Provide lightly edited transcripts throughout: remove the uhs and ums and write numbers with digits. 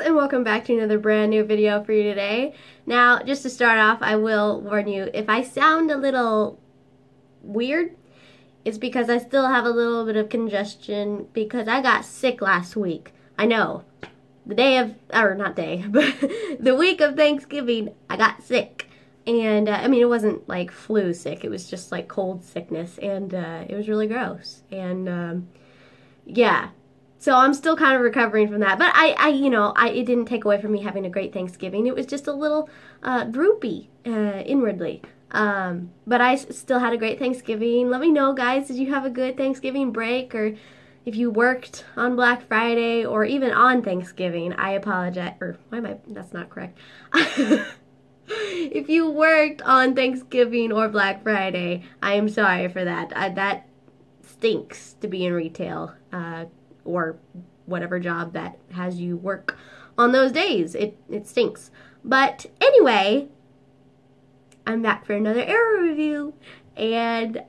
and welcome back to another brand new video for you today. Now, just to start off, I will warn you, if I sound a little weird, it's because I still have a little bit of congestion because I got sick last week. I know. The day of, or not day, but the week of Thanksgiving, I got sick. And, I mean, it wasn't like flu sick, it was just like cold sickness, and it was really gross. And, yeah. So I'm still kind of recovering from that, but it didn't take away from me having a great Thanksgiving. It was just a little droopy inwardly, but I still had a great Thanksgiving. Let me know, guys, did you have a good Thanksgiving break, or if you worked on Black Friday or even on Thanksgiving? I apologize, or why am I? That's not correct. If you worked on Thanksgiving or Black Friday, I am sorry for that. That stinks to be in retail. Or whatever job that has you work on those days. It stinks. But anyway, I'm back for another error review, and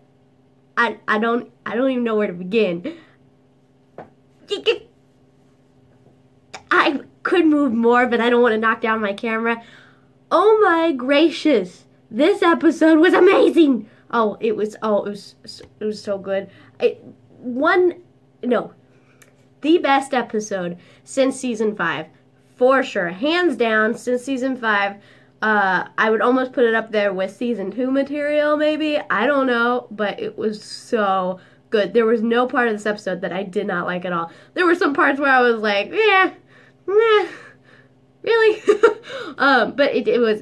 I don't even know where to begin. I could move more, but I don't want to knock down my camera. Oh my gracious, this episode was amazing. It was so good. The best episode since season 5, for sure, hands down. Since season 5, I would almost put it up there with season 2 material, maybe. I don't know, but it was so good. There was no part of this episode that I did not like at all. There were some parts where I was like, really? But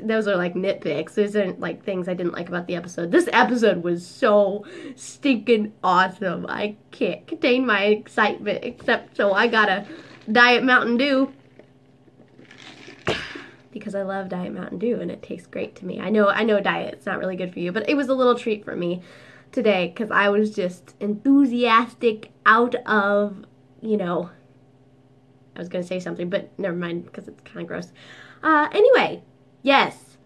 those are like nitpicks. Those aren't like things I didn't like about the episode. This episode was so stinking awesome. I can't contain my excitement, except so I got a Diet Mountain Dew because I love Diet Mountain Dew and it tastes great to me. I know diet, it's not really good for you, but it was a little treat for me today because I was just enthusiastic out of, I was going to say something, but never mind, because it's kind of gross. Anyway, yes.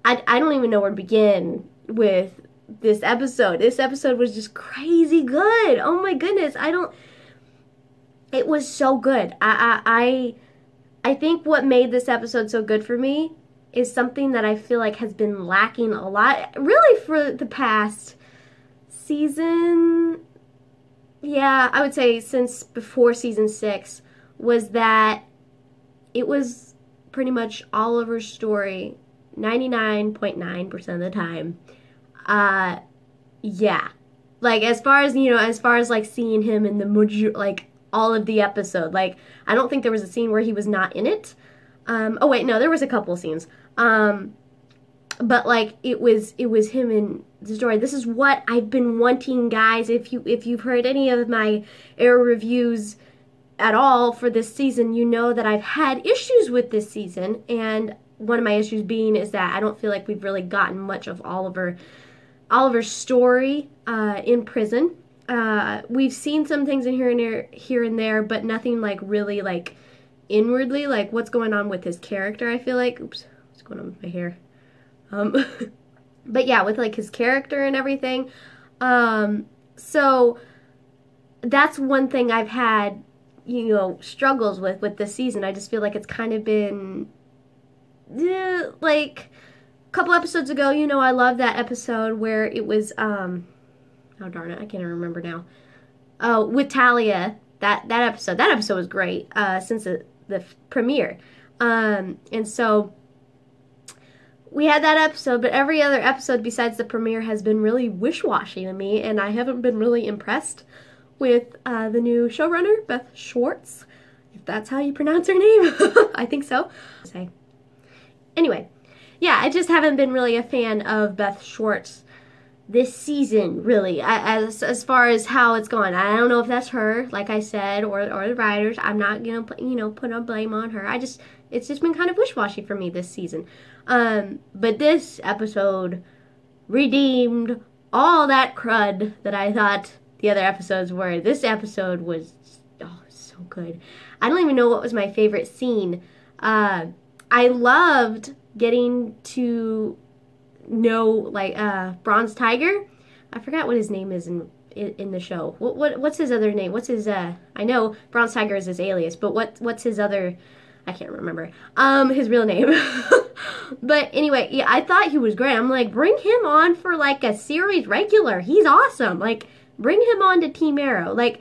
I don't even know where to begin with this episode. This episode was just crazy good. Oh my goodness. It was so good. I think what made this episode so good for me is something that I feel like has been lacking a lot, really, for the past season. Yeah, I would say since before season 6. Was that it was pretty much Oliver's story 99.9% of the time. Yeah. Like, as far as like seeing him in the all of the episode, like, I don't think there was a scene where he was not in it. Oh wait, no, there was a couple of scenes. But like it was him in the story. This is what I've been wanting, guys. If you've heard any of my error reviews at all for this season, you know that I've had issues with this season, and one of my issues being is that I don't feel like we've really gotten much of Oliver's story in prison. We've seen some things in here and there, but nothing like really like inwardly, like what's going on with his character. I feel like, oops, what's going on with my hair? But yeah, with like his character and everything. So that's one thing I've had struggles with this season. I just feel like it's kind of been like a couple episodes ago, I love that episode where it was oh darn it, I can't even remember now. Oh, with Talia, that episode was great since the premiere. And so we had that episode, but every other episode besides the premiere has been really wish-washy to me, and I haven't been really impressed with the new showrunner, Beth Schwartz, if that's how you pronounce her name. I think so. Anyway, yeah, I just haven't been really a fan of Beth Schwartz this season, really, as far as how it's gone. I don't know if that's her, like I said, or the writers. I'm not gonna put a blame on her. It's just been kind of wish-washy for me this season. But this episode redeemed all that crud that I thought the other episodes were. This episode was so good. I don't even know what was my favorite scene. I loved getting to know like Bronze Tiger. I forgot what his name is in the show. What's his other name? What's his I know Bronze Tiger is his alias, but what's his other I can't remember his real name. But anyway, yeah, I thought he was great. I'm like, bring him on for like a series regular. He's awesome. Like, bring him on to Team Arrow. Like,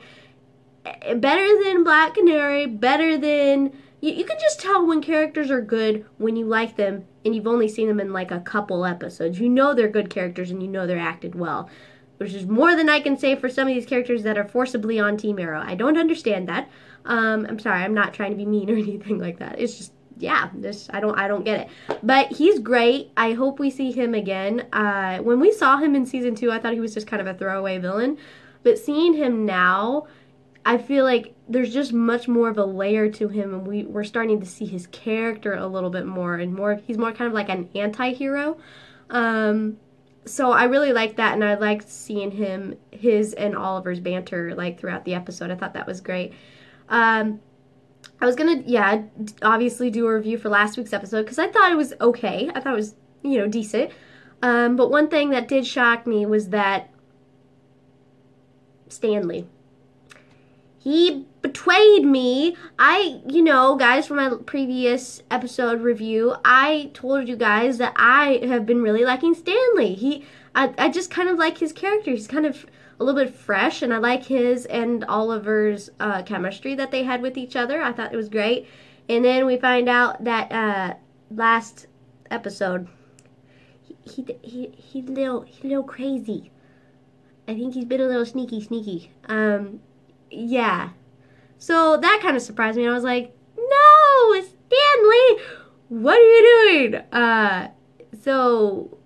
better than Black Canary, better than... You can just tell when characters are good when you like them and you've only seen them in like a couple episodes. You know they're good characters and you know they're acted well. Which is more than I can say for some of these characters that are forcibly on Team Arrow. I don't understand that. I'm sorry, I'm not trying to be mean or anything like that. It's just, yeah, I don't get it. But he's great. I hope we see him again. When we saw him in season 2, I thought he was just kind of a throwaway villain. But seeing him now, I feel like there's just much more of a layer to him, and we're starting to see his character a little bit more, and he's more kind of like an anti-hero. So I really liked that, and I liked seeing his and Oliver's banter like throughout the episode. I thought that was great. I was gonna, yeah, obviously do a review for last week's episode because I thought it was okay. I thought it was, decent. But one thing that did shock me was that Stanley, he betrayed me. Guys, from my previous episode review, I told you guys that I have been really liking Stanley. I just kind of like his character. He's kind of a little bit fresh, and I like his and Oliver's chemistry that they had with each other. I thought it was great. And then we find out that last episode, he's a little crazy. I think he's been a little sneaky. Yeah. So that kind of surprised me. I was like, no, Stanley, what are you doing? So,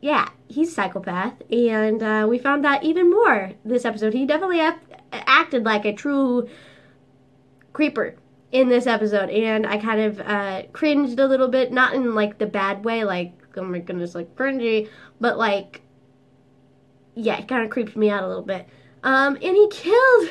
yeah, he's a psychopath. And we found that even more this episode. He definitely acted like a true creeper in this episode. And I kind of cringed a little bit. Not in, like, the bad way, like, oh my goodness, like, cringy. But, like, yeah, it kind of creeped me out a little bit. And he killed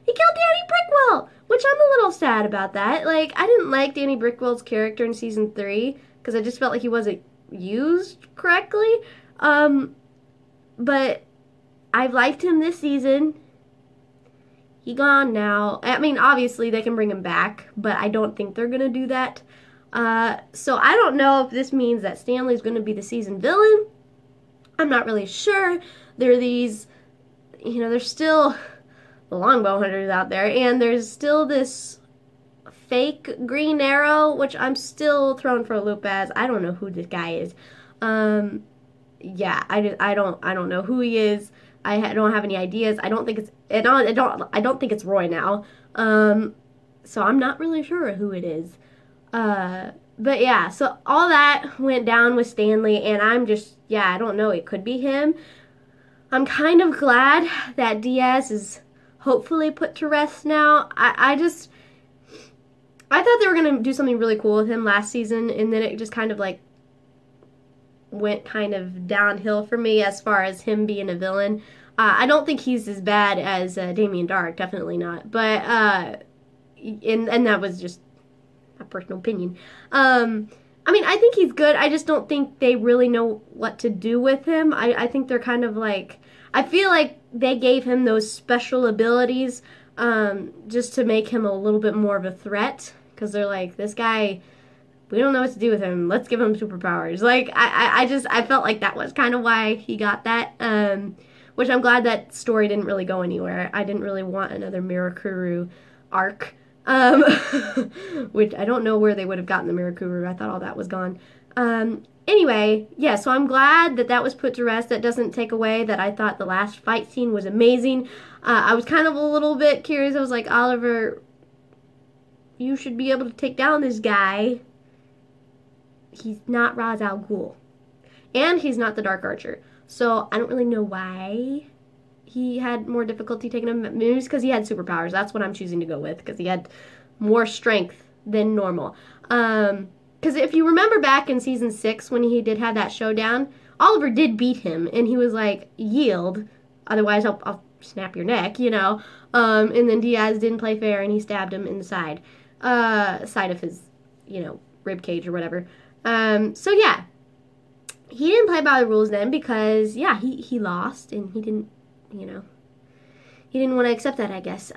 Danny Brickwell, which I'm a little sad about that. Like, I didn't like Danny Brickwell's character in season 3 because I just felt like he wasn't used correctly. But I've liked him this season. He gone now. I mean, obviously they can bring him back, but I don't think they're gonna do that. So I don't know if this means that Stanley's gonna be the season villain. I'm not really sure. There are these, there's still the Longbow Hunters out there, and there's still this fake Green Arrow, which I'm still thrown for a loop as. I don't know who this guy is. Yeah, I don't know who he is. I don't have any ideas. I don't think it's Roy now. So I'm not really sure who it is. But yeah, so all that went down with Stanley, and I'm just, I don't know, it could be him. I'm kind of glad that Diaz is hopefully put to rest now. I thought they were going to do something really cool with him last season, and then it just kind of like went kind of downhill for me as far as him being a villain. I don't think he's as bad as Damien Dark, definitely not. But, and that was just a personal opinion. I mean, I think he's good. I just don't think they really know what to do with him. I think they're kind of like, I feel like they gave him those special abilities just to make him a little bit more of a threat. Because they're like, this guy, we don't know what to do with him. Let's give him superpowers. Like, I felt like that was kind of why he got that. Which I'm glad that story didn't really go anywhere. I didn't really want another Mirakuru arc. Which I don't know where they would have gotten the Mirakuru. I thought all that was gone. Anyway, yeah, so I'm glad that that was put to rest. That doesn't take away that I thought the last fight scene was amazing. I was kind of a little bit curious. I was like, Oliver, you should be able to take down this guy. He's not Ra's al Ghul. And he's not the Dark Archer. So I don't really know why he had more difficulty taking him. Maybe it's because he had superpowers. That's what I'm choosing to go with, because he had more strength than normal. Because if you remember back in season 6 when he did have that showdown, Oliver did beat him, and he was like, yield, otherwise I'll snap your neck, And then Diaz didn't play fair, and he stabbed him in the side of his, rib cage or whatever. So yeah, he didn't play by the rules then because, yeah, he lost, and he didn't, he didn't want to accept that, I guess.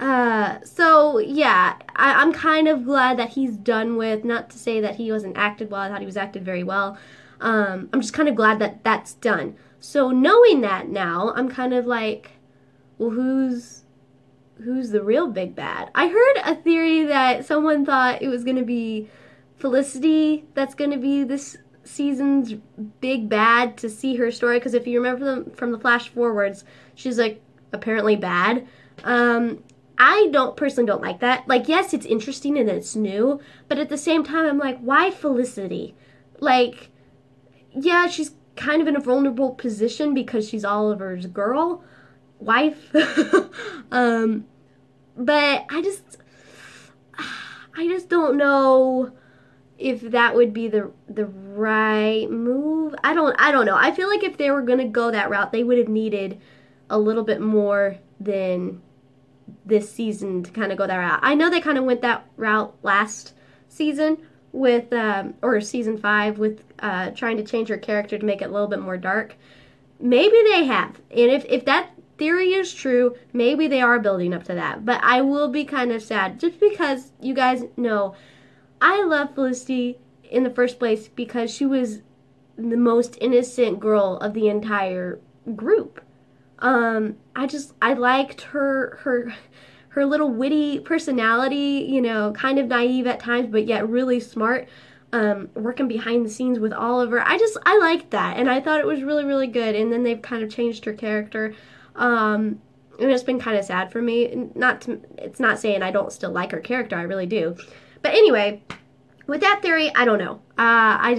So yeah, I'm kind of glad that he's done with. Not to say that he wasn't acted well. I thought he was acted very well. I'm just kind of glad that that's done. So knowing that now, I'm kind of like, well, who's the real big bad? I heard a theory that someone thought it was gonna be Felicity that's gonna be this season's big bad, to see her story. Because if you remember from the flash forwards, she's like apparently bad. I personally don't like that. Like, yes, it's interesting and it's new, but at the same time, I'm like, why Felicity? Like, yeah, she's kind of in a vulnerable position because she's Oliver's wife. But I just don't know if that would be the right move. I don't know. I feel like if they were gonna go that route, they would have needed a little bit more than this season to kind of go that route. I know they kind of went that route last season with, or season 5 with trying to change her character to make it a little bit more dark. Maybe they have, and if that theory is true, maybe they are building up to that. But I will be kind of sad, just because you guys know I love Felicity in the first place because she was the most innocent girl of the entire group. I liked her little witty personality, you know, kind of naive at times, but yet really smart, working behind the scenes with Oliver. I liked that, and I thought it was really, really good. And then they've kind of changed her character, and it's been kind of sad for me. It's not saying I don't still like her character, I really do. But anyway, with that theory, I don't know. I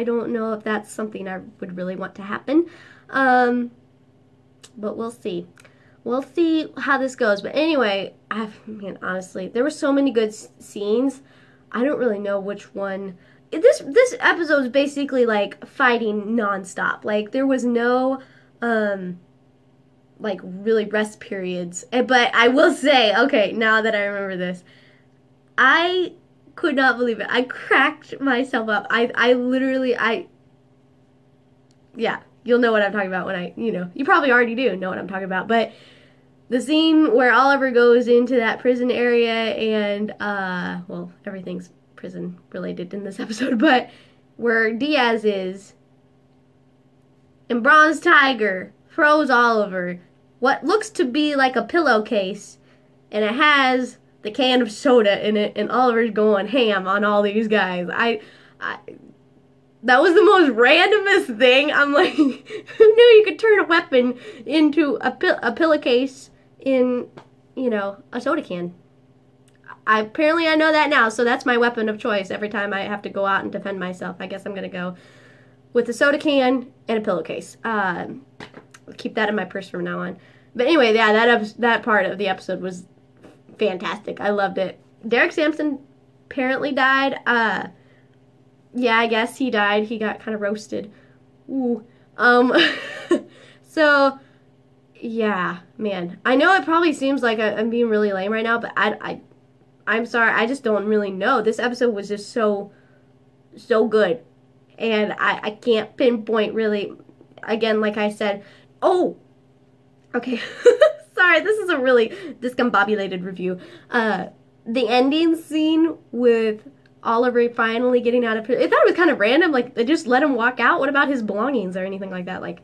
don't know if that's something I would really want to happen. But we'll see. We'll see how this goes. But anyway, man, honestly, there were so many good scenes. I don't really know which one. This episode is basically like fighting nonstop. Like, there was no like really rest periods. But I will say, okay, now that I remember this, I could not believe it. I cracked myself up. I literally, yeah, you'll know what I'm talking about when you probably already do know what I'm talking about. But the scene where Oliver goes into that prison area and, well, everything's prison related in this episode, but where Diaz is, and Bronze Tiger throws Oliver what looks to be like a pillowcase, and it has the can of soda in it, and Oliver's going ham on all these guys. That was the most randomest thing. I'm like, who knew you could turn a weapon into a pillowcase in, a soda can? Apparently I know that now, so that's my weapon of choice every time I have to go out and defend myself. I guess I'm going to go with a soda can and a pillowcase. Keep that in my purse from now on. But anyway, yeah, that part of the episode was fantastic. I loved it. Derek Sampson apparently died. Yeah, I guess he died. He got kind of roasted. Ooh. So, yeah, man. I know it probably seems like I'm being really lame right now, but I'm sorry. I just don't really know. This episode was just so good. And I can't pinpoint really, again, like I said. Oh, okay. Sorry, this is a really discombobulated review. The ending scene with Oliver finally getting out of prison, I thought it was kind of random. Like, they just let him walk out. What about his belongings or anything like that? Like,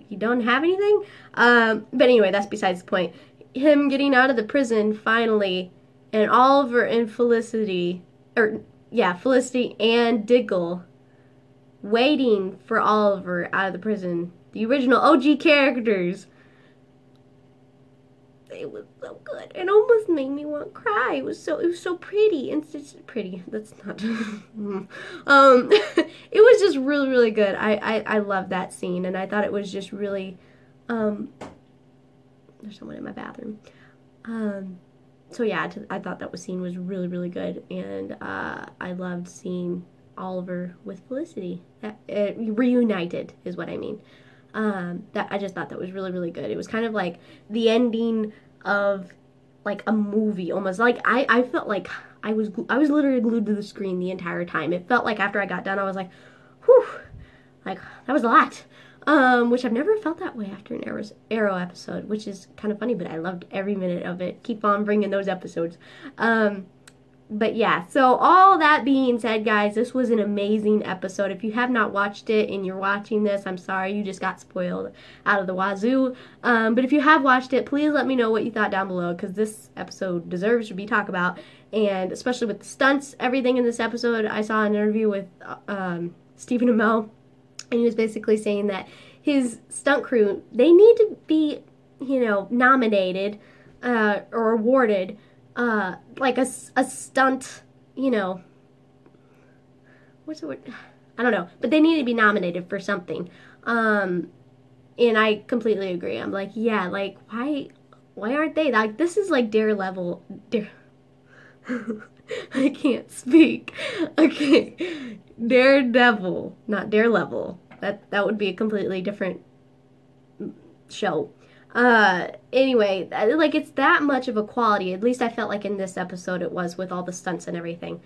you don't have anything? But anyway, that's besides the point. Him getting out of the prison finally, and Oliver and Felicity and Diggle waiting for Oliver out of the prison. The original OG characters. It was so good. It almost made me want to cry. It was so pretty. And it's pretty. That's not. It was just really, really good. I loved that scene, and I thought it was just really. There's someone in my bathroom. So yeah, I thought that scene was really, really good, and I loved seeing Oliver with Felicity. Reunited is what I mean. I just thought that was really, really good. It was kind of like the ending of like a movie almost. Like I felt like I was literally glued to the screen the entire time. It felt like after I got done, I was like, whew, like that was a lot. which I've never felt that way after an Arrow episode, which is kind of funny, but I loved every minute of it. Keep on bringing those episodes. But yeah, so all that being said, guys, this was an amazing episode. If you have not watched it and you're watching this, I'm sorry, you just got spoiled out of the wazoo. But if you have watched it, please let me know what you thought down below, because this episode deserves to be talked about, and especially with the stunts, everything in this episode. I saw an interview with Stephen Amell, and he was basically saying that his stunt crew, they need to be, nominated or awarded like a stunt, what's the word? I don't know, but they need to be nominated for something. And I completely agree. I'm like, yeah, like why aren't they? Like, this is like Daredevil. I can't speak. Okay, Daredevil, not Daredevil. That would be a completely different show. Anyway, like, it's that much of a quality. At least I felt like in this episode it was, with all the stunts and everything.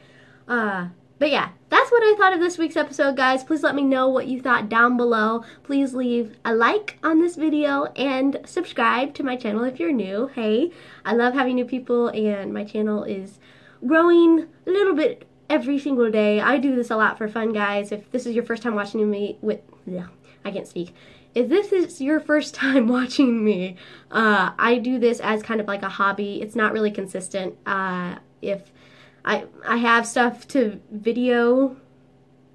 But yeah, that's what I thought of this week's episode, guys. Please let me know what you thought down below. Please leave a like on this video and subscribe to my channel if you're new. Hey, I love having new people, and my channel is growing a little bit every single day. I do this a lot for fun, guys. If this is your first time watching me I can't speak. If this is your first time watching me, I do this as kind of like a hobby. It's not really consistent. If I have stuff to video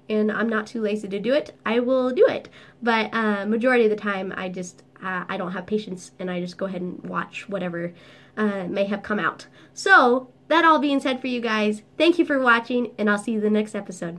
and I'm not too lazy to do it, I will do it. But majority of the time, I don't have patience, and I just go ahead and watch whatever may have come out. So, that all being said for you guys, thank you for watching, and I'll see you in the next episode.